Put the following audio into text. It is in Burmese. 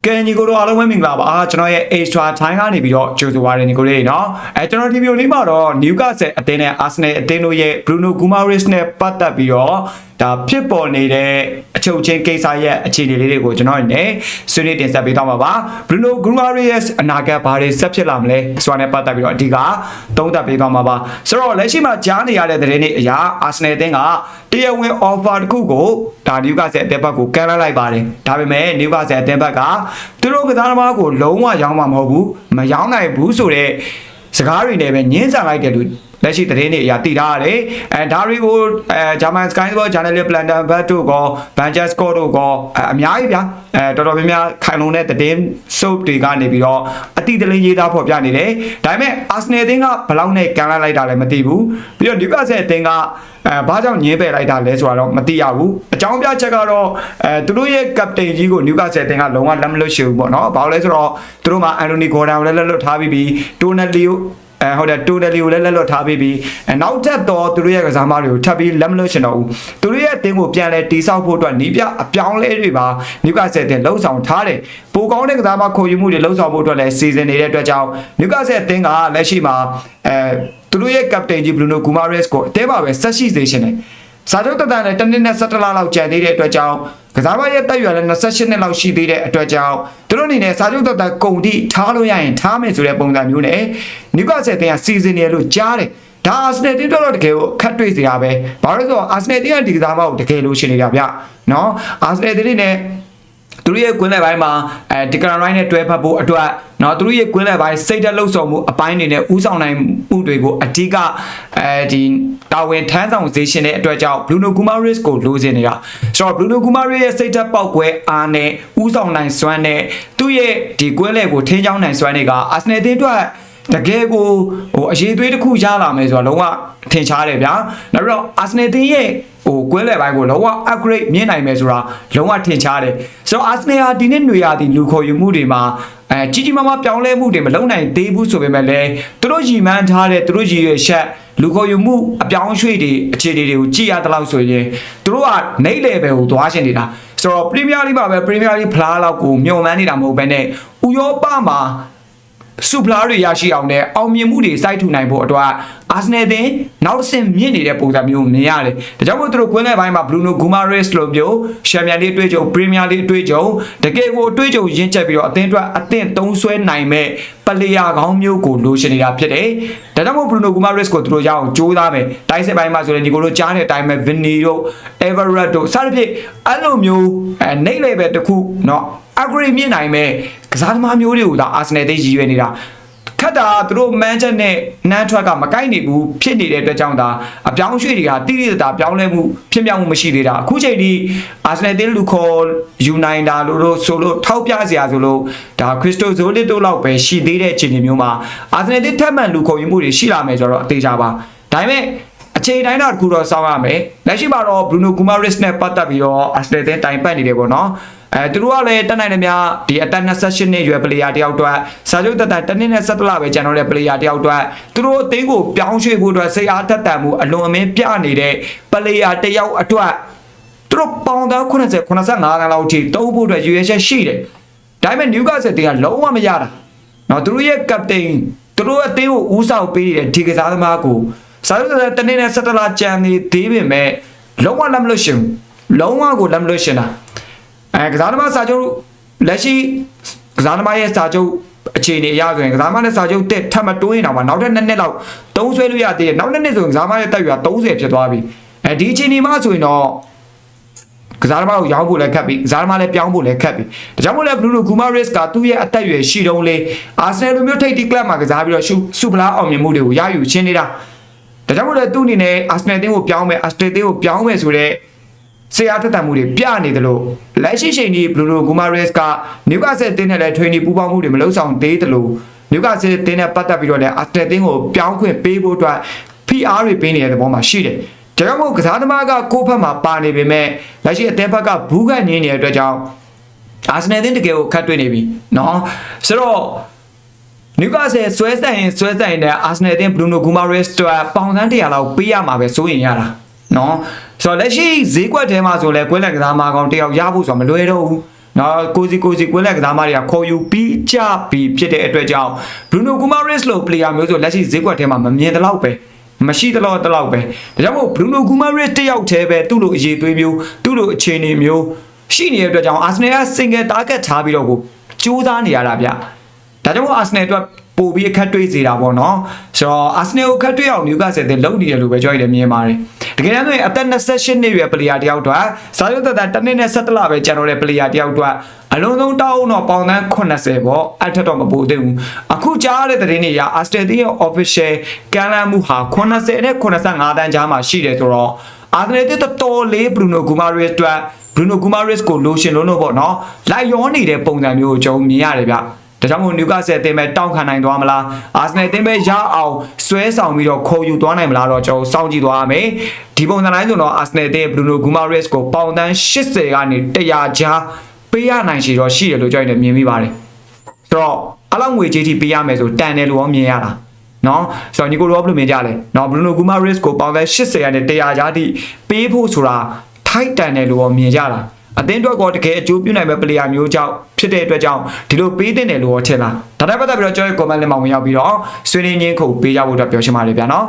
ကဲညီကိုတို့အားလုံးပဲမင်္ဂလာပါကျွန်တော်ရဲ့ extra time ကနေပြီးတော့ကြိုဆိုပါရညီကိုလေးเนาะကျွန်တော်ဒီဗီဒီယိုလေးမှာတော့ Newcastle အသင်းနဲ့ Arsenal အသင်းတို့ရဲ့ Bruno Guimaraes နဲ့ပတ်သက်ပြီးတော့ဒါဖြစ်ပေါ်နေတဲ့အချုပ်ချင်းကိစ္စရဲ့အခြေအနေလေးတွေကိုကျွန်တော်အနေနဲ့ဆွေးနွေးတင်ဆက်ပေးသွားမှာပါ Bruno Guimaraes အနာဂတ်ဘာတွေဆက်ဖြစ်လာမလဲဆိုတာနဲ့ပတ်သက်ပြီးတော့အဓိကသုံးသပ်ပေးသွားမှာပါဆိုတော့လက်ရှိမှာကြားနေရတဲ့သတင်းတွေအရ Arsenal အသင်းကတရားဝင် offer တစ်ခုကိုဒါ Newcastle အသင်းဘက်ကိုကမ်းလှမ်းလိုက်ပါတယ်ဒါပေမဲ့ Newcastle အသင်းဘက်ကသူတို့ကစားသမားကိုလုံးဝရောင်းမှာမဟုတ်ဘူးမရောင်းနိုင်ဘူးဆိုတဲ့စကားတွေနဲ့ပဲညှင်းဆန်လိုက်တယ်လို့လက်ရှိသတင်းတွေအရသိထားရတယ်ဒါတွေကိုဂျာမန်စကိုင်းဘောဂျာနယ်လစ်ပလန်တန်ဘတ်တို့ကဘန်ဂျက်စကော့တို့ကအများကြီးဗျာတော်တော်များများခိုင်လုံတဲ့သတင်းစုပ်တွေကနေပြီးတော့အတိအလင်းရေးသားဖော်ပြနေတယ်ဒါပေမဲ့အာဆနယ်အသင်းကဘယ်လောက်နဲ့ကန်လိုက်တာလည်းမသိဘူးပြီးတော့နျူကာဆယ်အသင်းကဘာကြောင့်ညင်းပယ်လိုက်တာလဲဆိုတာတော့မသိရဘူးအကြောင်းပြချက်ကတော့သူတို့ရဲ့ကပတိန်ကြီးကိုနျူကာဆယ်အသင်းကလုံးဝလက်မလွတ်ရှိဘူးပေါ့နော်ဘာလို့လဲဆိုတော့သူတို့မှာအန်တိုနီဂေါ်ဒန်ကိုလည်းလက်လွတ်ထားပြီးတိုနယ်လီယိုဟုတ်တယ်တိုနယ်လီကိုလည်းလက်လွတ်ထားပြီးနောက်ထပ်တော့သူတို့ရဲ့ကစားသမားတွေကိုထပ်ပြီးလက်မလွတ်ချင်တော့ဘူးသူတို့ရဲ့အသင်းကိုပြန်လဲတိဆောက်ဖို့အတွက်နီးပြအပြောင်းလဲတွေပါနျူကာဆယ်အသင်းလှုပ်ဆောင်ထားတယ်ပိုကောင်းတဲ့ကစားသမားခေါ်ယူမှုတွေလှုပ်ဆောင်ဖို့အတွက်လည်းစီစဉ်နေတဲ့အတွက်ကြောင့်နျူကာဆယ်အသင်းကလက်ရှိမှာသူတို့ရဲ့ကပတိန်ကြီးဘရူနိုဂူမာရက်စ်ကိုအသင်းမှာပဲဆက်ရှိစေချင်တယ်စာချုပ်တက်တန်နဲ့တနည်းနဲ့17လလောက်ကျန်သေးတဲ့အတွက်ကြောင့်ကစားသမားရဲ့တက်ရွယ်လည်း28နှစ်လောက်ရှိသေးတဲ့အတွက်ကြောင့်သူတို့အနေနဲ့စာချုပ်တက်တန်ကုန်တိထားလို့ရရင်ထားမယ်ဆိုတဲ့ပုံစံမျိုးနဲ့နျူကာဆယ်အသင်းကစီစဉ်နေလို့ကြားတယ်ဒါအာဆနယ်တင်းတော့တကယ်ကိုခတ်တွေ့စရာပဲဘာလို့လဲဆိုတော့အာဆနယ်တင်းကဒီကစားသမားကိုတကယ်လို့ရှင်နေတာဗျနော်အာဆနယ်တင်းနဲ့သူတို့ရဲ့ကွင်းလယ်ပိုင်းမှာဒီကရန်ရိုင်းနဲ့တွဲဖက်ဖို့အတွက်နော်သူတို့ရဲ့ကွင်းလယ်ပိုင်းစိတ်ဓာတ်လှုပ်ဆောင်မှုအပိုင်းတွေနဲ့ဥဆောင်နိုင်မှုတွေကိုအဓိကဒီတာဝန်ထမ်းဆောင်စေရှင်တဲ့အတွက်ကြောင့် Bruno Guimaraes ကိုလိုချင်နေတာဆိုတော့ Bruno Guimaraes ရဲ့စိတ်ဓာတ်ပေါက်ကွဲအားနဲ့ဥဆောင်နိုင်စွမ်းနဲ့သူ့ရဲ့ဒီကွင်းလယ်ကိုထိန်းချောင်းနိုင်စွမ်းတွေကအာဆနယ်တင်းအတွက်တကယ်ကိုအရေးသွေးတစ်ခုရလာမယ်ဆိုတော့လုံးဝထင်ရှားတယ်ဗျာနောက်ပြီးတော့အာဆနယ်တင်းရဲ့ကွင်းလယ်ပိုင်းကိုလုံးဝ upgrade မြင်နိုင်မယ်ဆိုတာလုံးဝထင်ရှားတယ်ဆိုတော့အာဆနယ်ဟာဒီနေ့ຫນွေရာသီလူခေါ်ယူမှုတွေမှာကြီးကြီးမားမားပြောင်းလဲမှုတွေမလုပ်နိုင်သေးဘူးဆိုပေမဲ့လည်းသူတို့ရည်မှန်းထားတဲ့သူတို့ရည်ရွယ်ချက်လူခေါ်ယူမှုအပြောင်းအရွှေ့တွေအခြေအနေတွေကိုကြည့်ရတဲ့လောက်ဆိုရင်သူတို့ကနေလေဘယ်ကိုသွားရှင်နေတာဆိုတော့ Premier League မှာပဲ Premier League ဖလားလောက်ကိုမျှော်မှန်းနေတာမဟုတ်ဘဲနဲ့ဥရောပမှာစုဖလားတွေရရှိအောင်နဲ့အောင်မြင်မှုတွေစိုက်ထူနိုင်ဖို့အတွက်အာဆနယ်အသင်းနောက်တစ်ဆင့်မြင့်နေတဲ့ပုံစံမျိုးမြင်ရတယ်။ဒါကြောင့်မို့သူတို့ကွင်းလယ်ပိုင်းမှာ Bruno Guimaraes လိုမျိုးချန်ပီယံလိအတွေ့အကြုံ Premier League အတွေ့အကြုံတကယ်ကိုအတွေ့အကြုံရင့်ကျက်ပြီးတော့အသင်းအတွက်အသင့်သုံးဆွဲနိုင်မဲ့ပလေယာကောင်းမျိုးကိုလိုချင်နေတာဖြစ်တယ်။ဒါကြောင့်မို့ Bruno Guimaraes ကိုသူတို့ရအောင်ကြိုးစားမယ်။တိုင်းစစ်ပိုင်းမှာဆိုရင်ဒီကိုတို့ကြားတဲ့အတိုင်းပဲ Vinny တို့ Everett တို့စသဖြင့်အဲ့လိုမျိုးနေလေပဲတစ်ခုเนาะupgrade မြင့်နိုင်မဲ့ကစားသမားမျိုးတွေကိုဒါအာဆနယ်သိရည်ရွယ်နေတာခက်တာသူတို့မန်ချက်နဲ့နန်းထွက်ကမကိုက်နေဘူးဖြစ်နေတဲ့အတွက်ကြောင့်ဒါအပြောင်းရွှေ့တွေကတိတိကျကျပြောင်းလဲမှုဖြစ်မြောက်မှုမရှိသေးတာအခုချိန်ဒီအာဆနယ်တင်းလူခေါ်ယူနိုင်တာလို့ဆိုလို့ထောက်ပြစရာဆိုလို့ဒါခရစ္စတိုဇိုလစ်တို့လောက်ပဲရှိသေးတဲ့ချိန်မျိုးမှာအာဆနယ်တင်းထပ်မံလူခေါ်ယူမှုတွေရှိလာမယ်ဆိုတော့အသေးချာပါဒါပေမဲ့အခြေတိုင်းတော့တခုတော့စောင်းရမယ်လက်ရှိမှာတော့ Bruno Guimaraes နဲ့ပတ်သက်ပြီးတော့အာဆနယ်တင်းတိုင်ပတ်နေတယ်ပေါ့နော်သူတို့ကလည်းတက်နိုင်တယ်များဒီအသက်28နှစ်ရွယ်ပလေယာတယောက်အတွက်စာချုပ်တက်တနည်းနဲ့17လပဲကျန်တော့တဲ့ပလေယာတယောက်အတွက်သူတို့အသင်းကိုပြောင်းရွှေ့ဖို့အတွက်စိတ်အားတက်တန်မှုအလွန်အမင်းပြနေတဲ့ပလေယာတယောက်အတွက်သူတို့ပေါင်သား80 85ခန်းလောက်ထိတုံးဖို့အတွက်ရွေးချက်ရှိတယ်ဒါပေမဲ့နျူကာဆယ်တင်းကလုံးဝမရတာနော်သူတို့ရဲ့ကပတိန်သူတို့အသင်းကိုဦးဆောင်ပေးနေတဲ့ဒီကစားသမားကိုစာချုပ်တက်တနည်းနဲ့17လကျန်နေသေးပေမဲ့လုံးဝလက်မလွတ်ရှင်လုံးဝကိုလက်မလွတ်ရှင်တာကစားသမားစာချုပ်လက်ရှိကစားသမားရဲ့စာချုပ်အခြေအနေအရဆိုရင်ကစားသမားနဲ့စာချုပ်တက်ထပ်မတိုးရင်တော့မှနောက်ထပ်2နှစ်လောက်သုံးဆွဲလို့ရသေးတယ်နောက်2နှစ်ဆိုရင်ကစားသမားရဲ့တက်ရွာ30ဖြစ်သွားပြီဒီအခြေအနေမှာဆိုရင်တော့ကစားသမားကိုရောင်းဖို့လည်းခက်ပြီကစားသမားလည်းပြောင်းဖို့လည်းခက်ပြီဒါကြောင့်မို့လဲ Bruno Guimaraes ကသူ့ရဲ့အသက်အရွယ်ရှိတုန်းလေးအာဆနယ်လိုမျိုးထိပ်တီကလပ်မှာကစားပြီးတော့စူပလာအောင်မြင်မှုတွေကိုရယူချင်းနေတာဒါကြောင့်မို့လဲသူ့အနေနဲ့အာဆနယ်အသင်းကိုပြောင်းမယ်အာဆနယ်အသင်းကိုပြောင်းမယ်ဆိုတဲ့ဆရာတက်တံမှုတွေပြနေတယ်လို့လက်ရှိချိန်ဒီ Bruno Guimaraes ကနျူကာဆယ်တင်းနဲ့လည်း training ပူးပေါင်းမှုတွေမလုပ်ဆောင်သေးတယ်လို့နျူကာဆယ်တင်းနဲ့ပတ်သက်ပြီးတော့လည်းအာစနယ်တင်းကိုပြောင်းခွင့်ပေးဖို့အတွက် PR တွေပေးနေတဲ့သဘောမှာရှိတယ်။ဒါကြောင့်မို့ကစားသမားကကိုယ့်ဘက်မှာပါနေပေမဲ့လက်ရှိအသင်းဘက်ကဘူးခန့်ငင်းနေတဲ့အတွက်ကြောင့်အာစနယ်တင်းတကယ်ကိုခတ်တွေ့နေပြီနော်။ဆိုတော့နျူကာဆယ်ဆွဲဆိုင်တဲ့အာစနယ်တင်း Bruno Guimaraes တို့ပေါင်သန်း100လောက်ပေးရမှာပဲစိုးရင်ရတာနော်ဆိုတော့လက်ရှိဈေးကွက်ထဲမှာဆိုလဲကွဲလက်ကစားမကောင်တယောက်ရဖို့ဆိုတော့မလွယ်တော့ဘူး နော်ကိုစီကွင်းလက်ကစားမတွေကခေါ်ယူပြီးကြပြီးဖြစ်တဲ့အတွက်ကြောင့် Bruno Guimaraes လို့ player မျိုးဆိုလက်ရှိဈေးကွက်ထဲမှာမမြင်တဲ့လောက်ပဲမရှိတဲ့လောက်ပဲဒါကြောင့်မို့ Bruno Guimaraes တယောက်တည်းပဲသူ့လိုအရေးသွေးမျိုးသူ့လိုအခြေအနေမျိုးရှိနေတဲ့အတွက်ကြောင့် Arsenal က single target ထားပြီးတော့ကိုကြိုးစားနေရတာဗျဒါကြောင့်မို့ Arsenal အတွက်ပို့ပြီးအခက်တွေ့စေတာပေါ့နော်ဆိုတော့ Arsenal ကိုအခက်တွေ့အောင် Newcastle တဲ့လုပ်နေတယ်လို့ပဲကျွန်တော်လည်းမြင်ပါတယ်တကယ်တမ်းဆိုရင်အသက်28နှစ်ရွယ် player တယောက်တော့စာရုပ်သက်တစ်နှစ်နဲ့17လပဲကျန်တော့တဲ့ player တယောက်တော့အလုံးစုံတောင်းတော့ပေါင်သန်း80ပေါ့အဲ့ထက်တော့မပိုသေးဘူးအခုကြားရတဲ့သတင်းတွေအရ Arsenal ရဲ့ official ကမ်းလှမ်းမှုဟာ80နဲ့85တန်းကြားမှာရှိတယ်ဆိုတော့ Arsenal တဲ့တော်လေး Bruno Guimaraes အတွက် Bruno Guimaraes ကိုလိုရှင်လို့ပေါ့နော်လိုက်ရောနေတဲ့ပုံစံမျိုးကိုကျွန်တော်မြင်ရတယ်ဗျဒါကြောင့်မို့ Newcastle အသင်းပဲတောင်းခံနိုင်သွားမလား Arsenal အသင်းပဲရအောင်ဆွဲဆောင်ပြီးတော့ခေါ်ယူသွားနိုင်မလားတော့ကျွန်တော်စောင့်ကြည့်သွားရမယ်ဒီပုံစံတိုင်းဆိုတော့ Arsenal အသင်း Bruno Guimaraes ကိုပေါင်သန်း80ကနေ100ကြားပေးရနိုင်ရှိတော့ရှိတယ်လို့ကျွန်တော်မြင်မိပါတယ်ဆိုတော့အလောက်ငွေကြေးထိပေးရမယ်ဆိုတန်တယ်လို့ရောမြင်ရတာနော်ဆိုတော့ညီကိုရောဘယ်လိုမြင်ကြလဲနော် Bruno Guimaraes ကိုပေါင်သန်း80ကနေ100ကြားထိပေးဖို့ဆိုတာထိုက်တန်တယ်လို့ရောမြင်ကြတာအသင်းအတွက်ကောတကယ်အကျိုးပြုနိုင်မဲ့ player မျိုးကြောင့်ဖြစ်တဲ့အတွက်ကြောင့်ဒီလိုပေးတင်တယ်လို့ထင်လားဒါနဲ့ပတ်သက်ပြီးတော့ကျွန်တော် comment လေးမှာဝင်ရောက်ပြီးတော့ဆွေးနွေးရင်းခုပေးကြဖို့အတွက်ပြောချင်ပါတယ်ဗျာနော်